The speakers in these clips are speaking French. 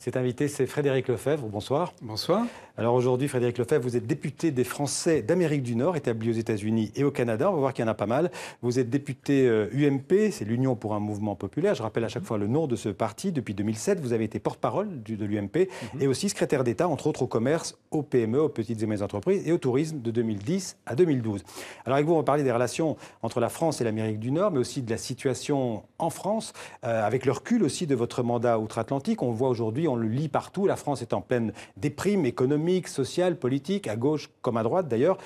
Cet invité, c'est Frédéric Lefebvre. Bonsoir. Bonsoir. Alors aujourd'hui, Frédéric Lefebvre, vous êtes député des Français d'Amérique du Nord, établi aux États-Unis et au Canada. On va voir qu'il y en a pas mal. Vous êtes député UMP, c'est l'Union pour un mouvement populaire. Je rappelle à chaque fois le nom de ce parti. Depuis 2007, vous avez été porte-parole de l'UMP et aussi secrétaire d'État, entre autres au commerce, aux PME, aux petites et moyennes entreprises et au tourisme de 2010 à 2012. Alors avec vous, on va parler des relations entre la France et l'Amérique du Nord, mais aussi de la situation en France, avec le recul aussi de votre mandat outre-Atlantique. On voit aujourd'hui, on le lit partout, la France est en pleine déprime économique, sociale, politique, à gauche comme à droite d'ailleurs.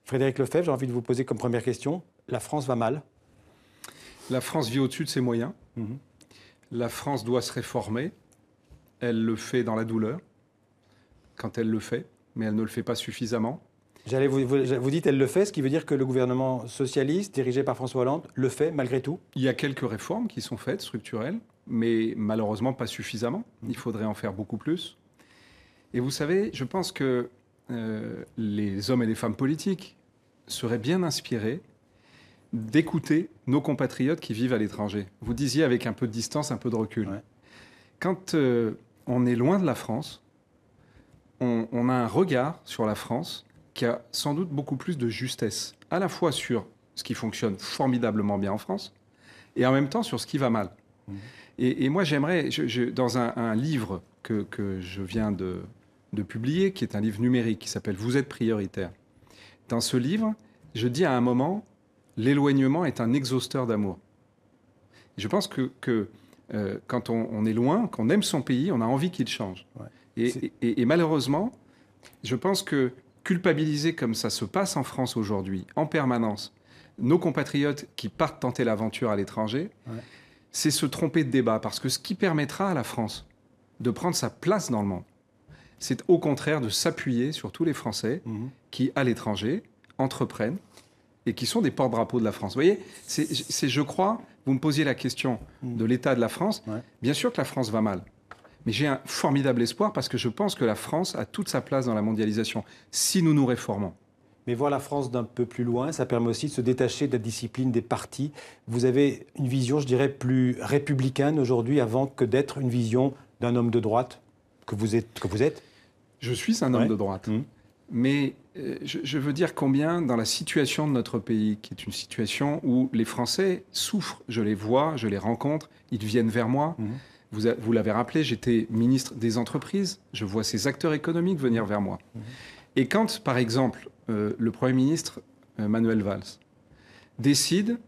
Frédéric Lefebvre, j'ai envie de vous poser comme première question, la France va mal? La France vit au-dessus de ses moyens. La France doit se réformer. Elle le fait dans la douleur, quand elle le fait, mais elle ne le fait pas suffisamment. Vous dites elle le fait, ce qui veut dire que le gouvernement socialiste, dirigé par François Hollande, le fait malgré tout? Il y a quelques réformes qui sont faites, structurelles, mais malheureusement pas suffisamment. Il faudrait en faire beaucoup plus. Et vous savez, je pense que les hommes et les femmes politiques seraient bien inspirés d'écouter nos compatriotes qui vivent à l'étranger. Vous disiez avec un peu de distance, un peu de recul. Ouais. Quand on est loin de la France, on a un regard sur la France qui a sans doute beaucoup plus de justesse, à la fois sur ce qui fonctionne formidablement bien en France, et en même temps sur ce qui va mal. Et moi, j'aimerais, dans un livre que je viens de publier, qui est un livre numérique, qui s'appelle « Vous êtes prioritaire ». Dans ce livre, je dis à un moment, l'éloignement est un exhausteur d'amour. Je pense que quand on est loin, qu'on aime son pays, on a envie qu'il change. Ouais. Et malheureusement, je pense que culpabiliser comme ça se passe en France aujourd'hui, en permanence, nos compatriotes qui partent tenter l'aventure à l'étranger, ouais, c'est se tromper de débat. Parce que ce qui permettra à la France de prendre sa place dans le monde, c'est au contraire de s'appuyer sur tous les Français qui, à l'étranger, entreprennent et qui sont des porte-drapeaux de la France. Vous voyez, je crois, vous me posiez la question de l'état de la France. Ouais. Bien sûr que la France va mal. Mais j'ai un formidable espoir parce que je pense que la France a toute sa place dans la mondialisation, si nous nous réformons. Mais voir la France d'un peu plus loin, ça permet aussi de se détacher de la discipline des partis. Vous avez une vision, je dirais, plus républicaine aujourd'hui, avant que d'être une vision d'un homme de droite que vous êtes. Je suis un homme de droite. Mais je veux dire combien, dans la situation de notre pays, qui est une situation où les Français souffrent, je les vois, je les rencontre, ils viennent vers moi. Vous l'avez rappelé, j'étais ministre des entreprises, je vois ces acteurs économiques venir vers moi. Et quand, par exemple, le Premier ministre Manuel Valls décide,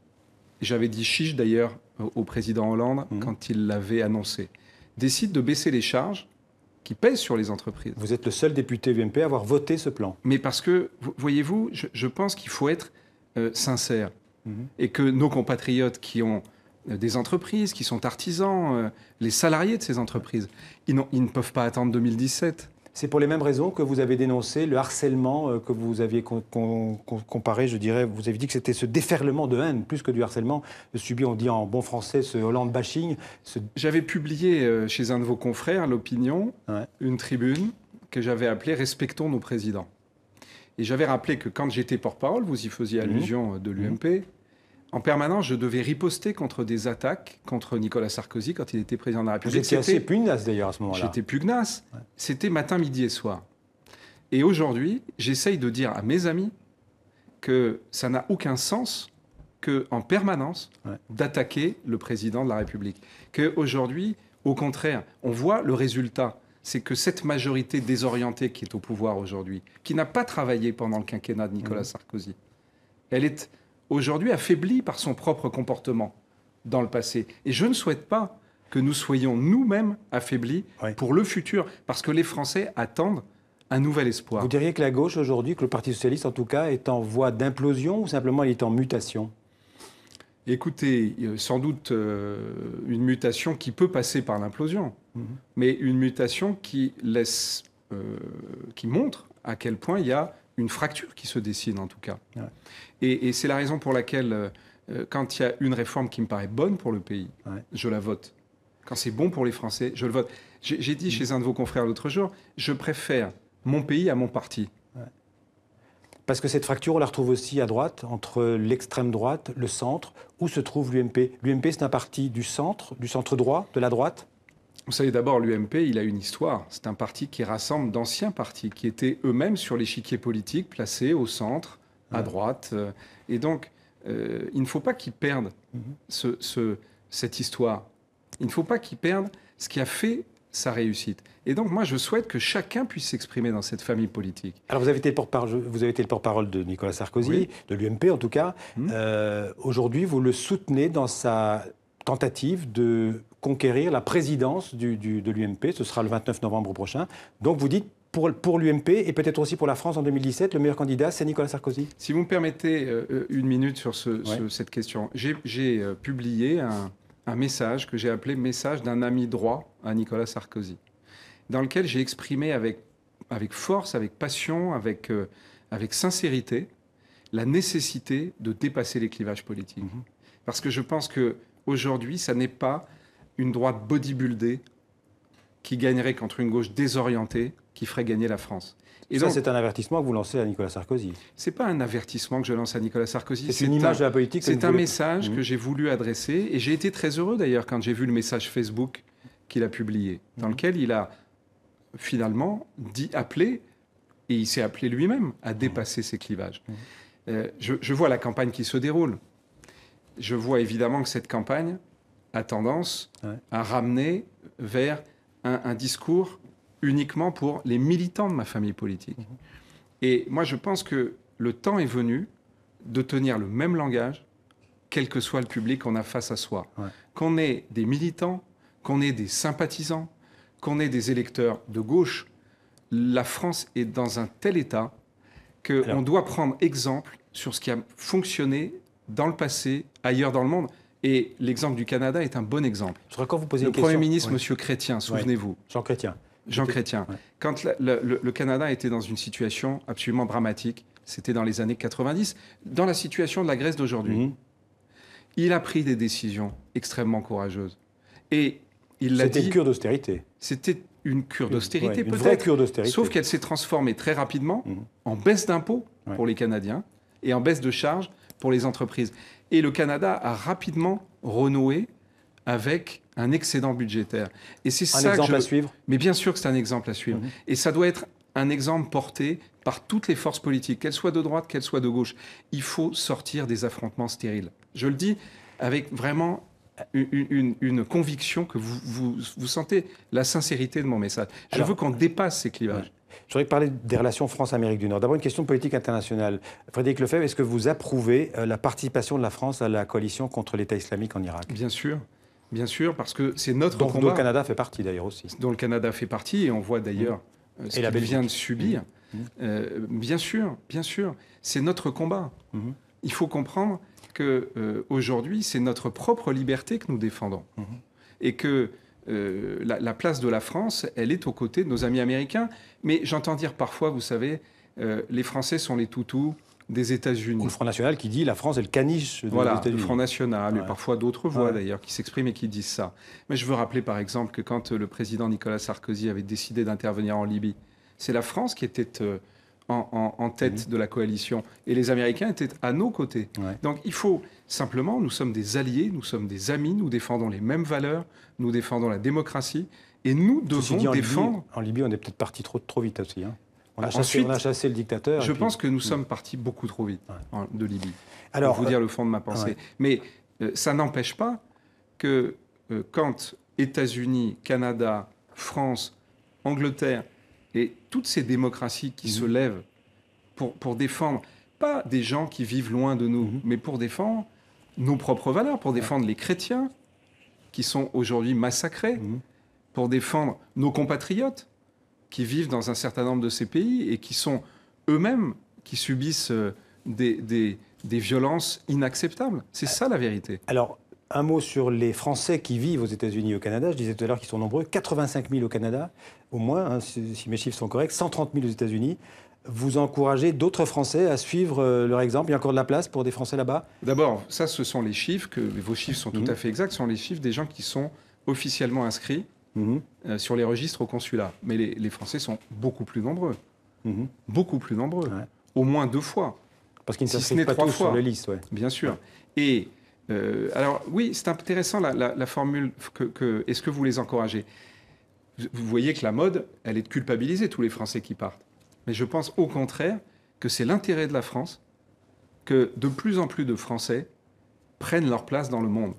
j'avais dit chiche d'ailleurs au président Hollande quand il l'avait annoncé, décide de baisser les charges qui pèsent sur les entreprises. Vous êtes le seul député UMP à avoir voté ce plan. Mais parce que, voyez-vous, je pense qu'il faut être sincère. Et que nos compatriotes qui ont des entreprises, qui sont artisans, les salariés de ces entreprises, ils ne peuvent pas attendre 2017. C'est pour les mêmes raisons que vous avez dénoncé le harcèlement que vous aviez comparé, je dirais, vous avez dit que c'était ce déferlement de haine, plus que du harcèlement, subi, on dit en bon français, ce Hollande bashing. J'avais publié chez un de vos confrères, l'Opinion, une tribune que j'avais appelée « Respectons nos présidents ». Et j'avais rappelé que quand j'étais porte-parole, vous y faisiez allusion de l'UMP, en permanence, je devais riposter contre des attaques contre Nicolas Sarkozy quand il était président de la République. Vous étiez assez pugnace d'ailleurs à ce moment-là. J'étais pugnace. Ouais. C'était matin, midi et soir. Et aujourd'hui, j'essaye de dire à mes amis que ça n'a aucun sens qu'en permanence d'attaquer le président de la République. Qu'aujourd'hui, au contraire, on voit le résultat. C'est que cette majorité désorientée qui est au pouvoir aujourd'hui, qui n'a pas travaillé pendant le quinquennat de Nicolas Sarkozy, elle est aujourd'hui affaibli par son propre comportement dans le passé. Et je ne souhaite pas que nous soyons nous-mêmes affaiblis pour le futur, parce que les Français attendent un nouvel espoir. Vous diriez que la gauche aujourd'hui, que le Parti socialiste en tout cas, est en voie d'implosion ou simplement il est en mutation? Écoutez, sans doute une mutation qui peut passer par l'implosion, mais une mutation qui montre à quel point il y a une fracture qui se dessine en tout cas. Ouais. Et c'est la raison pour laquelle, quand il y a une réforme qui me paraît bonne pour le pays, je la vote. Quand c'est bon pour les Français, je le vote. J'ai dit chez un de vos confrères l'autre jour, je préfère mon pays à mon parti. Ouais. Parce que cette fracture, on la retrouve aussi à droite, entre l'extrême droite, le centre. Où se trouve l'UMP? L'UMP, c'est un parti du centre droit, de la droite? Vous savez, d'abord, l'UMP, il a une histoire. C'est un parti qui rassemble d'anciens partis qui étaient eux-mêmes sur l'échiquier politique, placés au centre, à droite. Et donc, il ne faut pas qu'ils perdent cette histoire. Il ne faut pas qu'ils perdent ce qui a fait sa réussite. Et donc, moi, je souhaite que chacun puisse s'exprimer dans cette famille politique. Alors, vous avez été le porte-parole de Nicolas Sarkozy, Oui. de l'UMP en tout cas. Aujourd'hui, vous le soutenez dans sa tentative de conquérir la présidence de l'UMP. Ce sera le 29 novembre prochain. Donc, vous dites, pour l'UMP et peut-être aussi pour la France en 2017, le meilleur candidat, c'est Nicolas Sarkozy? Si vous me permettez une minute sur cette question. J'ai publié un message que j'ai appelé « Message d'un ami droit à Nicolas Sarkozy », dans lequel j'ai exprimé avec force, avec passion, avec sincérité, la nécessité de dépasser les clivages politiques. Parce que je pense qu'aujourd'hui, ça n'est pas une droite bodybuildée qui gagnerait contre une gauche désorientée qui ferait gagner la France. Et ça, c'est un avertissement que vous lancez à Nicolas Sarkozy. C'est pas un avertissement que je lance à Nicolas Sarkozy. C'est une image de la politique. C'est un message que j'ai voulu adresser. Et j'ai été très heureux d'ailleurs quand j'ai vu le message Facebook qu'il a publié, dans lequel il a finalement appelé, et il s'est appelé lui-même, à dépasser ces clivages. Je vois la campagne qui se déroule. Je vois évidemment que cette campagne a tendance à ramener vers un discours uniquement pour les militants de ma famille politique. Et moi, je pense que le temps est venu de tenir le même langage, quel que soit le public qu'on a face à soi. Qu'on ait des militants, qu'on ait des sympathisants, qu'on ait des électeurs de gauche, la France est dans un tel état qu'on doit prendre exemple sur ce qui a fonctionné dans le passé, ailleurs dans le monde. Et l'exemple du Canada est un bon exemple. Je voudrais quand vous posez le une question. Premier ministre, M. Chrétien, souvenez-vous. Jean Chrétien. Jean Chrétien. Quand le Canada était dans une situation absolument dramatique, c'était dans les années 90, dans la situation de la Grèce d'aujourd'hui, il a pris des décisions extrêmement courageuses. Et il l'a dit... C'était une cure d'austérité. C'était une cure d'austérité, peut-être. Une vraie cure d'austérité. Sauf qu'elle s'est transformée très rapidement en baisse d'impôts pour les Canadiens et en baisse de charges pour les entreprises. Et le Canada a rapidement renoué avec un excédent budgétaire. Et c'est ça exemple à suivre. Mais bien sûr que c'est un exemple à suivre. Et ça doit être un exemple porté par toutes les forces politiques, qu'elles soient de droite, qu'elles soient de gauche. Il faut sortir des affrontements stériles. Je le dis avec vraiment une conviction que vous sentez la sincérité de mon message. Je veux qu'on dépasse ces clivages. Je voudrais parler des relations France-Amérique du Nord. D'abord, une question politique internationale. Frédéric Lefebvre, est-ce que vous approuvez la participation de la France à la coalition contre l'État islamique en Irak? Bien sûr, parce que c'est notre combat. Dont le Canada fait partie d'ailleurs aussi. Dont le Canada fait partie, et on voit d'ailleurs ce qu'il vient de subir. Bien sûr, c'est notre combat. Il faut comprendre qu'aujourd'hui, c'est notre propre liberté que nous défendons. Et que la place de la France, elle est aux côtés de nos amis américains. Mais j'entends dire parfois, vous savez, les Français sont les toutous des États-Unis. Ou le Front National qui dit la France est le caniche des États-Unis. Le Front National, et parfois d'autres voix d'ailleurs qui s'expriment et qui disent ça. Mais je veux rappeler par exemple que quand le président Nicolas Sarkozy avait décidé d'intervenir en Libye, c'est la France qui était en tête de la coalition. Et les Américains étaient à nos côtés. Donc il faut simplement, nous sommes des alliés, nous sommes des amis, nous défendons les mêmes valeurs, nous défendons la démocratie, et nous devons défendre... En Libye, on est peut-être parti trop vite aussi. On a chassé le dictateur. Je pense que nous sommes partis beaucoup trop vite de Libye. Alors, pour vous dire le fond de ma pensée. Mais ça n'empêche pas que quand États-Unis, Canada, France, Angleterre et toutes ces démocraties qui se lèvent pour défendre, pas des gens qui vivent loin de nous, mais pour défendre nos propres valeurs, pour défendre les chrétiens qui sont aujourd'hui massacrés, pour défendre nos compatriotes qui vivent dans un certain nombre de ces pays et qui sont eux-mêmes, qui subissent des violences inacceptables. C'est ça la vérité. Alors, un mot sur les Français qui vivent aux États-Unis et au Canada. Je disais tout à l'heure qu'ils sont nombreux, 85 000 au Canada, au moins, si mes chiffres sont corrects, 130 000 aux États-Unis. Vous encouragez d'autres Français à suivre leur exemple? Il y a encore de la place pour des Français là-bas? D'abord, ça, ce sont les chiffres, vos chiffres sont tout à fait exacts, ce sont les chiffres des gens qui sont officiellement inscrits sur les registres au consulat. Mais les Français sont beaucoup plus nombreux. Beaucoup plus nombreux. Au moins 2 fois. Parce qu'ils ne s'inscrivent pas tous sur les listes. Bien sûr. Et alors, oui, c'est intéressant la formule est-ce que vous les encouragez? Vous voyez que la mode, elle est de culpabiliser tous les Français qui partent. Mais je pense au contraire que c'est l'intérêt de la France que de plus en plus de Français prennent leur place dans le monde.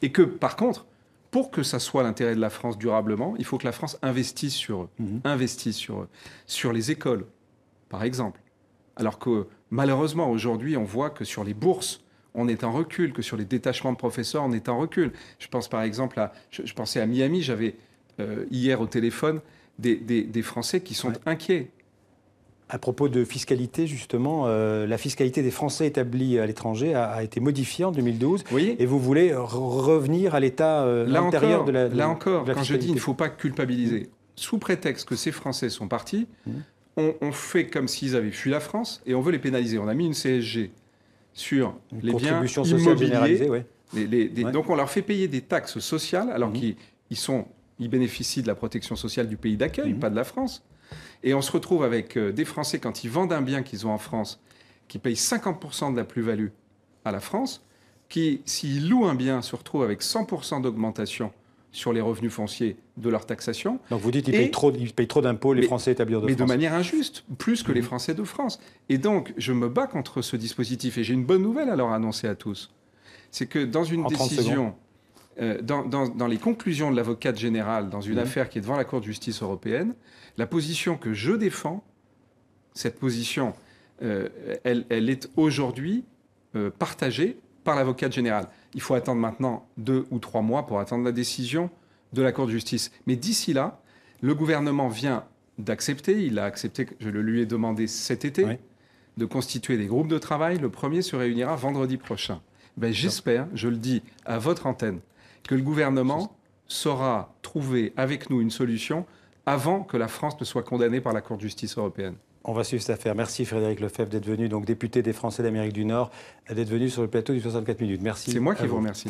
Et que, par contre, pour que ça soit l'intérêt de la France durablement, il faut que la France investisse sur eux, sur les écoles, par exemple. Alors que, malheureusement, aujourd'hui, on voit que sur les bourses, on est en recul, que sur les détachements de professeurs, on est en recul. Je pense par exemple je pensais à Miami, j'avais hier au téléphone des Français qui sont inquiets. À propos de fiscalité, justement, la fiscalité des Français établis à l'étranger a été modifiée en 2012. Oui. Et vous voulez revenir à l'état antérieur de la Là encore, de la quand je dis fiscalité. il ne faut pas culpabiliser, sous prétexte que ces Français sont partis, on fait comme s'ils avaient fui la France et on veut les pénaliser. On a mis une CSG sur les biens contribution sociale généralisée, immobiliers. ouais. Donc on leur fait payer des taxes sociales alors qu'ils bénéficient de la protection sociale du pays d'accueil, pas de la France. Et on se retrouve avec des Français, quand ils vendent un bien qu'ils ont en France, qui payent 50% de la plus-value à la France, qui, s'ils louent un bien, se retrouvent avec 100% d'augmentation sur les revenus fonciers de leur taxation. Donc vous dites qu'ils payent trop d'impôts, les Français établis hors de France. Mais de manière injuste, plus que les Français de France. Et donc, je me bats contre ce dispositif. Et j'ai une bonne nouvelle à leur annoncer à tous. C'est que dans une décision, dans les conclusions de l'avocate générale, dans une affaire qui est devant la Cour de justice européenne, la position que je défends, cette position, elle est aujourd'hui partagée par l'avocate générale. Il faut attendre maintenant 2 ou 3 mois pour attendre la décision de la Cour de justice. Mais d'ici là, le gouvernement vient d'accepter, il a accepté, je le lui ai demandé cet été, de constituer des groupes de travail. Le premier se réunira vendredi prochain. Ben, j'espère, je le dis à votre antenne, que le gouvernement saura trouver avec nous une solution avant que la France ne soit condamnée par la Cour de justice européenne. On va suivre cette affaire. Merci Frédéric Lefebvre d'être venu, donc député des Français d'Amérique du Nord, d'être venu sur le plateau du 64 minutes. Merci. C'est moi qui vous remercie.